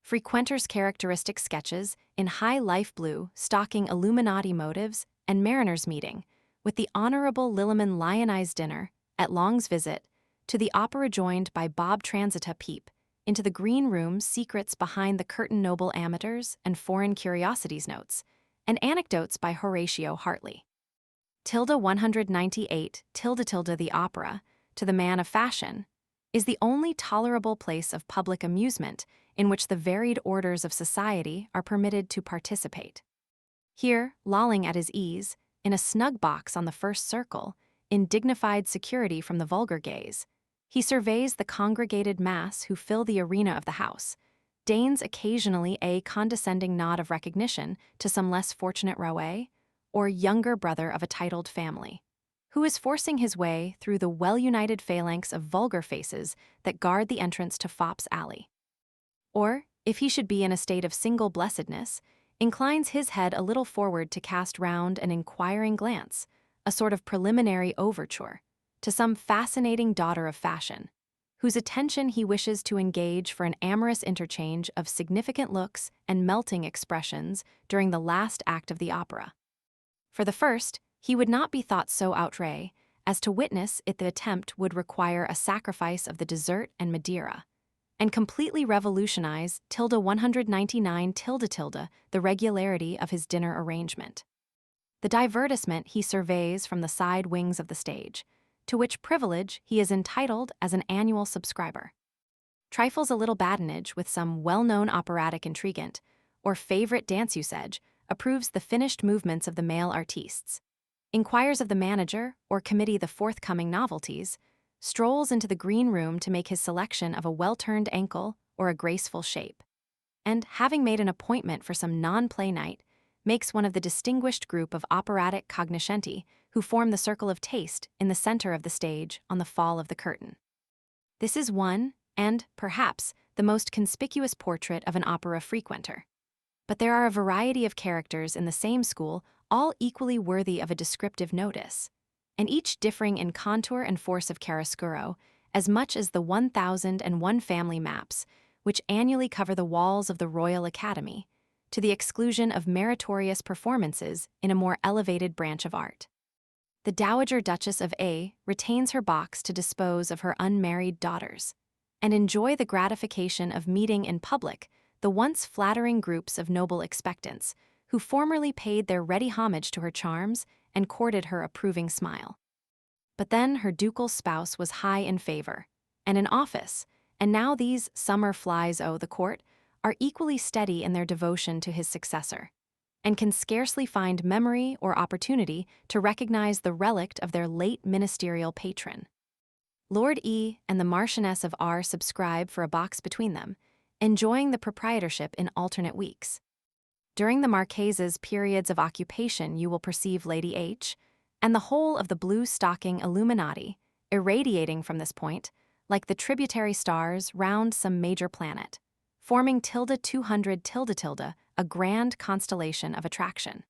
frequenters' characteristic sketches in high life blue stocking Illuminati motives and mariners' meeting, with the Honorable Lilliman Lionized dinner, at Long's visit, to the opera joined by Bob Transita Peep, into the green room secrets behind the curtain noble amateurs and foreign curiosities notes, and anecdotes by Horatio Hartley. Tilde 198 tilde the opera, to the man of fashion, is the only tolerable place of public amusement in which the varied orders of society are permitted to participate. Here, lolling at his ease, in a snug box on the first circle, in dignified security from the vulgar gaze, he surveys the congregated mass who fill the arena of the house, deigns occasionally a condescending nod of recognition to some less fortunate roué, or younger brother of a titled family, who is forcing his way through the well-united phalanx of vulgar faces that guard the entrance to Fopp's Alley. Or, if he should be in a state of single blessedness, inclines his head a little forward to cast round an inquiring glance, a sort of preliminary overture, to some fascinating daughter of fashion, whose attention he wishes to engage for an amorous interchange of significant looks and melting expressions during the last act of the opera. For the first, he would not be thought so outré as to witness it. The attempt would require a sacrifice of the dessert and Madeira, and completely revolutionize tilde 199 tilde the regularity of his dinner arrangement. The divertissement he surveys from the side wings of the stage, to which privilege he is entitled as an annual subscriber. Trifles a little badinage with some well-known operatic intrigant, or favorite dance usage, approves the finished movements of the male artistes, inquires of the manager or committee the forthcoming novelties, strolls into the green room to make his selection of a well-turned ankle or a graceful shape, and, having made an appointment for some non-play night, makes one of the distinguished group of operatic cognoscenti who form the circle of taste in the center of the stage on the fall of the curtain. This is one, and, perhaps, the most conspicuous portrait of an opera frequenter. But there are a variety of characters in the same school, all equally worthy of a descriptive notice, and each differing in contour and force of chiaroscuro as much as the 1001 family maps, which annually cover the walls of the Royal Academy, to the exclusion of meritorious performances in a more elevated branch of art. The Dowager Duchess of A retains her box to dispose of her unmarried daughters, and enjoy the gratification of meeting in public the once flattering groups of noble expectants, who formerly paid their ready homage to her charms and courted her approving smile. But then her ducal spouse was high in favor, and in office, and now these summer flies o' the court are equally steady in their devotion to his successor, and can scarcely find memory or opportunity to recognize the relict of their late ministerial patron. Lord E and the Marchioness of R subscribe for a box between them, enjoying the proprietorship in alternate weeks. During the Marquese's periods of occupation you will perceive Lady H, and the whole of the blue-stocking Illuminati, irradiating from this point, like the tributary stars round some major planet, forming tilde 200 tilde a grand constellation of attraction.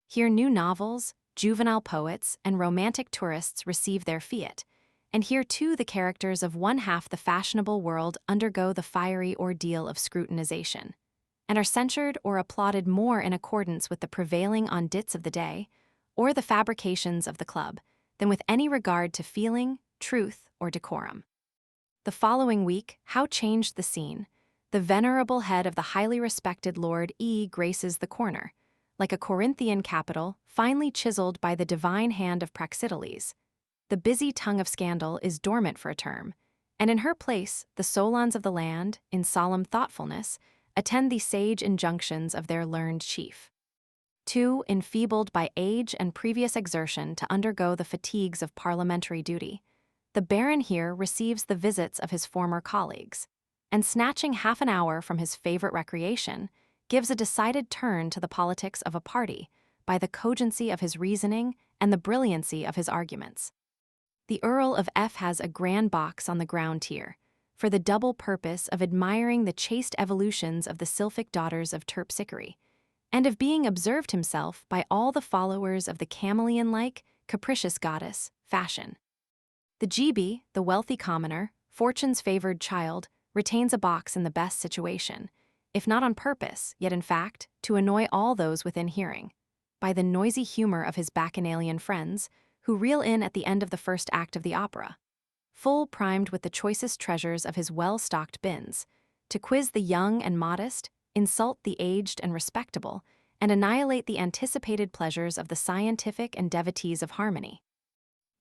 Here new novels, juvenile poets, and romantic tourists receive their fiat, and here too the characters of one half the fashionable world undergo the fiery ordeal of scrutinization, and are censured or applauded more in accordance with the prevailing on dits of the day, or the fabrications of the club, than with any regard to feeling, truth, or decorum. The following week, how changed the scene! The venerable head of the highly respected Lord E graces the corner, like a Corinthian capital finely chiseled by the divine hand of Praxiteles. The busy tongue of scandal is dormant for a term, and in her place the Solons of the land, in solemn thoughtfulness, attend the sage injunctions of their learned chief. Too enfeebled by age and previous exertion to undergo the fatigues of parliamentary duty, the Baron here receives the visits of his former colleagues, and snatching half an hour from his favorite recreation, gives a decided turn to the politics of a party by the cogency of his reasoning and the brilliancy of his arguments. The Earl of F has a grand box on the ground tier, for the double purpose of admiring the chaste evolutions of the sylphic daughters of Terpsichore, and of being observed himself by all the followers of the chameleon-like, capricious goddess, Fashion. The GB, the wealthy commoner, Fortune's favored child, retains a box in the best situation, if not on purpose, yet in fact, to annoy all those within hearing, by the noisy humor of his bacchanalian friends, who reel in at the end of the first act of the opera, full primed with the choicest treasures of his well-stocked bins, to quiz the young and modest, insult the aged and respectable, and annihilate the anticipated pleasures of the scientific and devotees of harmony.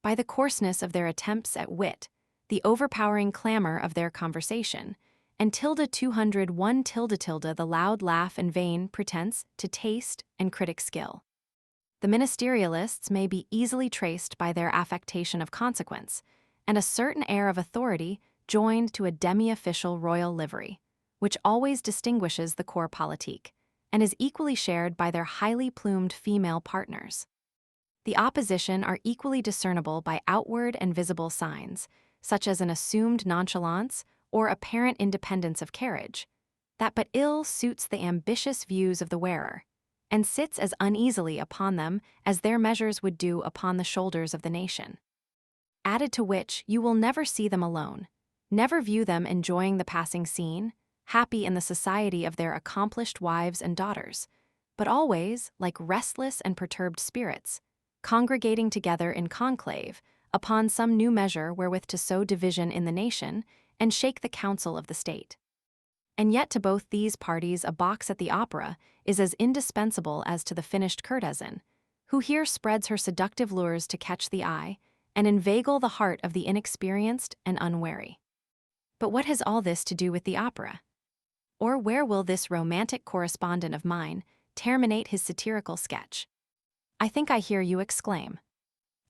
By the coarseness of their attempts at wit, the overpowering clamor of their conversation, and tilde 201 tilde the loud laugh and vain pretense to taste and critic skill. The ministerialists may be easily traced by their affectation of consequence, and a certain air of authority joined to a demi-official royal livery, which always distinguishes the corps politique, and is equally shared by their highly plumed female partners. The opposition are equally discernible by outward and visible signs, such as an assumed nonchalance or apparent independence of carriage, that but ill suits the ambitious views of the wearer, and sits as uneasily upon them as their measures would do upon the shoulders of the nation. Added to which, you will never see them alone, never view them enjoying the passing scene, happy in the society of their accomplished wives and daughters, but always, like restless and perturbed spirits, congregating together in conclave upon some new measure wherewith to sow division in the nation and shake the council of the state. And yet to both these parties a box at the opera is as indispensable as to the finished courtesan, who here spreads her seductive lures to catch the eye and inveigle the heart of the inexperienced and unwary. But what has all this to do with the opera? Or where will this romantic correspondent of mine terminate his satirical sketch? I think I hear you exclaim.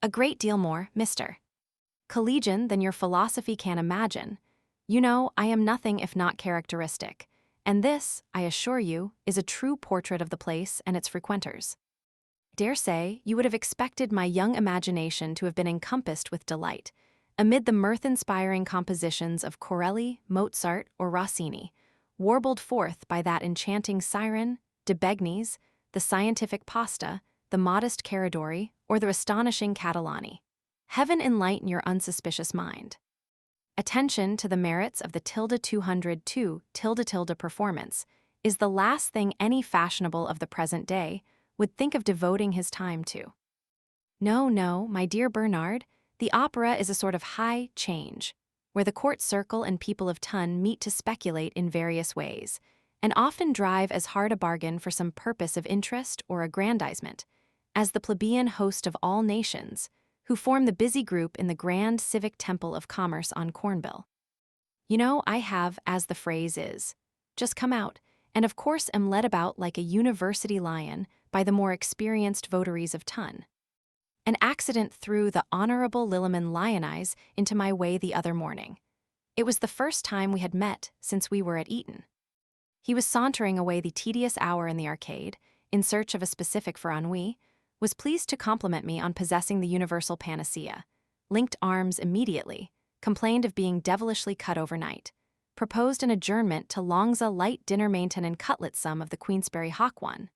A great deal more, Mr. Collegian, than your philosophy can imagine. You know, I am nothing if not characteristic, and this, I assure you, is a true portrait of the place and its frequenters. Dare say, you would have expected my young imagination to have been encompassed with delight, amid the mirth-inspiring compositions of Corelli, Mozart, or Rossini, warbled forth by that enchanting siren, de Begnis, the scientific Pasta, the modest Caradori, or the astonishing Catalani. Heaven enlighten your unsuspicious mind. Attention to the merits of the tilde 202 tilde performance is the last thing any fashionable of the present day would think of devoting his time to. No, my dear Bernard, the opera is a sort of high change, where the court circle and people of ton meet to speculate in various ways, and often drive as hard a bargain for some purpose of interest or aggrandizement, as the plebeian host of all nations, who form the busy group in the grand civic temple of commerce on Cornbill. You know, I have, as the phrase is, just come out, and of course am led about like a university lion by the more experienced votaries of ton. An accident threw the Honorable Liliman Lionize into my way the other morning. It was the first time we had met since we were at Eton. He was sauntering away the tedious hour in the arcade, in search of a specific for ennui, was pleased to compliment me on possessing the universal panacea, linked arms immediately, complained of being devilishly cut overnight, proposed an adjournment to Longza light dinner maintain and cutlet some of the Queensberry Hawk one.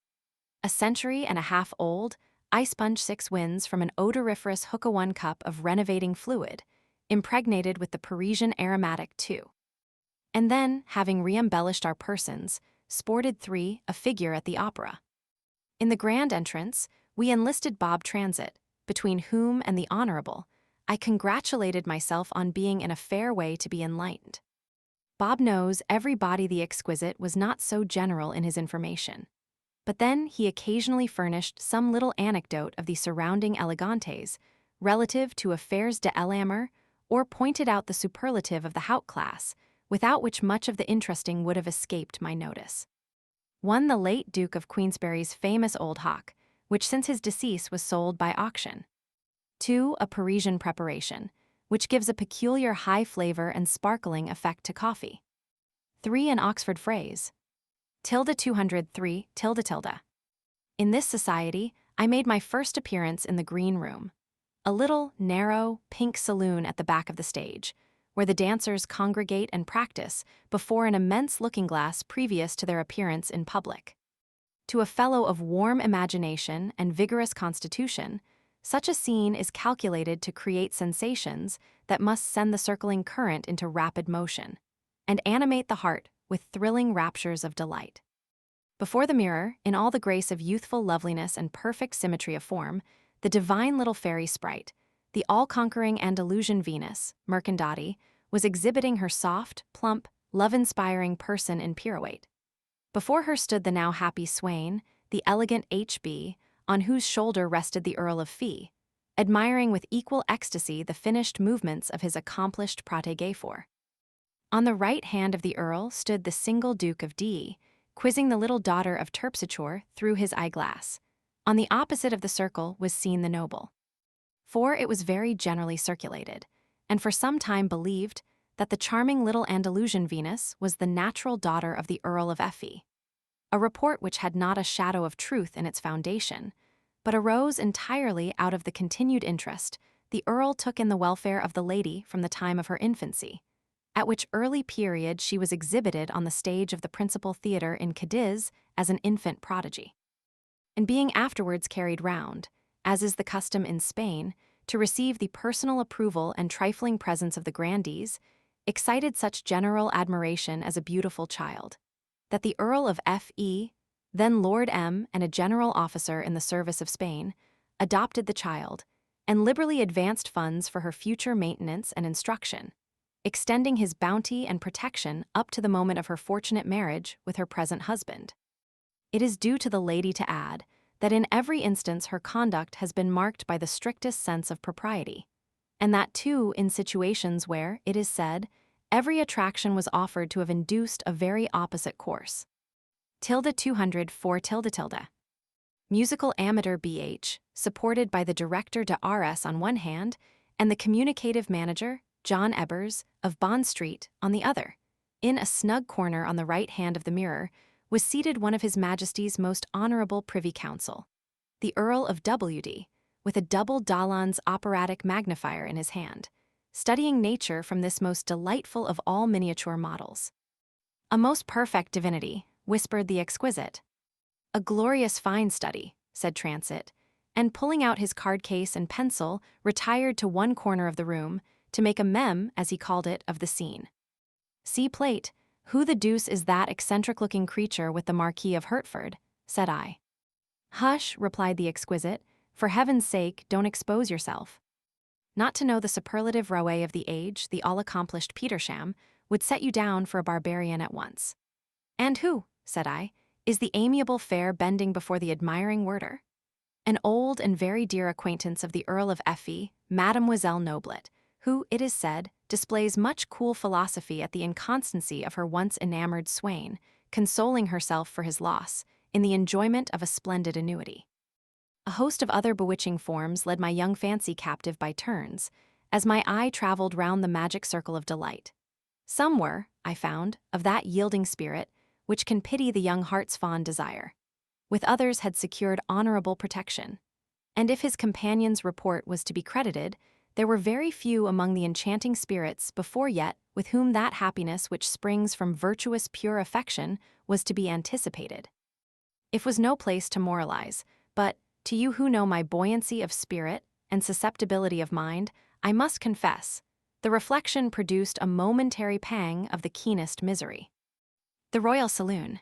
A century and a half old, I sponge 6 wins from an odoriferous hookah 1 cup of renovating fluid, impregnated with the Parisian aromatic too. And then, having re-embellished our persons, sported 3, a figure at the opera. In the grand entrance, we enlisted Bob Transit, between whom and the Honorable, I congratulated myself on being in a fair way to be enlightened. Bob knows every body the exquisite was not so general in his information. But then he occasionally furnished some little anecdote of the surrounding elegantes, relative to affairs de l'amour, or pointed out the superlative of the haut class, without which much of the interesting would have escaped my notice. One, the late Duke of Queensberry's famous old hawk, which since his decease was sold by auction. 2, a Parisian preparation, which gives a peculiar high flavor and sparkling effect to coffee. 3, an Oxford phrase. Tilde 203 tilde. In this society, I made my first appearance in the Green Room, a little, narrow, pink saloon at the back of the stage, where the dancers congregate and practice before an immense looking-glass previous to their appearance in public. To a fellow of warm imagination and vigorous constitution, such a scene is calculated to create sensations that must send the circling current into rapid motion, and animate the heart with thrilling raptures of delight. Before the mirror, in all the grace of youthful loveliness and perfect symmetry of form, the divine little fairy sprite, the all-conquering Andalusian Venus, Mercandati, was exhibiting her soft, plump, love-inspiring person in pirouette. Before her stood the now happy swain, the elegant HB, on whose shoulder rested the Earl of Fee, admiring with equal ecstasy the finished movements of his accomplished protégé. On the right hand of the Earl stood the single Duke of D, quizzing the little daughter of Terpsichore through his eyeglass. On the opposite of the circle was seen the noble. For it was very generally circulated, and for some time believed, that the charming little Andalusian Venus was the natural daughter of the Earl of Effie. A report which had not a shadow of truth in its foundation, but arose entirely out of the continued interest the Earl took in the welfare of the lady from the time of her infancy, at which early period she was exhibited on the stage of the principal theatre in Cadiz as an infant prodigy, and being afterwards carried round, as is the custom in Spain, to receive the personal approval and trifling presence of the grandees, excited such general admiration as a beautiful child, that the Earl of F.E., then Lord M. and a general officer in the service of Spain, adopted the child, and liberally advanced funds for her future maintenance and instruction, extending his bounty and protection up to the moment of her fortunate marriage with her present husband. It is due to the lady to add that in every instance her conduct has been marked by the strictest sense of propriety, and that too in situations where, it is said, every attraction was offered to have induced a very opposite course. 204 Musical amateur B.H., supported by the director de R.S. on one hand, and the communicative manager, John Ebers, of Bond Street, on the other. In a snug corner on the right hand of the mirror was seated one of His Majesty's most honorable Privy Council, the Earl of W.D., with a double Dahlon's operatic magnifier in his hand, studying nature from this most delightful of all miniature models. "A most perfect divinity," whispered the exquisite. "A glorious fine study," said Transit, and pulling out his card case and pencil, retired to one corner of the room to make a mem, as he called it, of the scene. "See plate. Who the deuce is that eccentric-looking creature with the Marquis of Hertford?" said I. "Hush," replied the exquisite. "For heaven's sake, don't expose yourself." Not to know the superlative roué of the age, the all-accomplished Petersham, would set you down for a barbarian at once. "And who," said I, "is the amiable fair bending before the admiring Werter?" "An old and very dear acquaintance of the Earl of Effie, Mademoiselle Noblet, who, it is said, displays much cool philosophy at the inconstancy of her once enamored swain, consoling herself for his loss, in the enjoyment of a splendid annuity." A host of other bewitching forms led my young fancy captive by turns, as my eye traveled round the magic circle of delight. Some were, I found, of that yielding spirit which can pity the young heart's fond desire. With others had secured honorable protection. And if his companion's report was to be credited, there were very few among the enchanting spirits before yet with whom that happiness which springs from virtuous pure affection was to be anticipated. It was no place to moralize, but, to you who know my buoyancy of spirit and susceptibility of mind, I must confess, the reflection produced a momentary pang of the keenest misery. The Royal Saloon,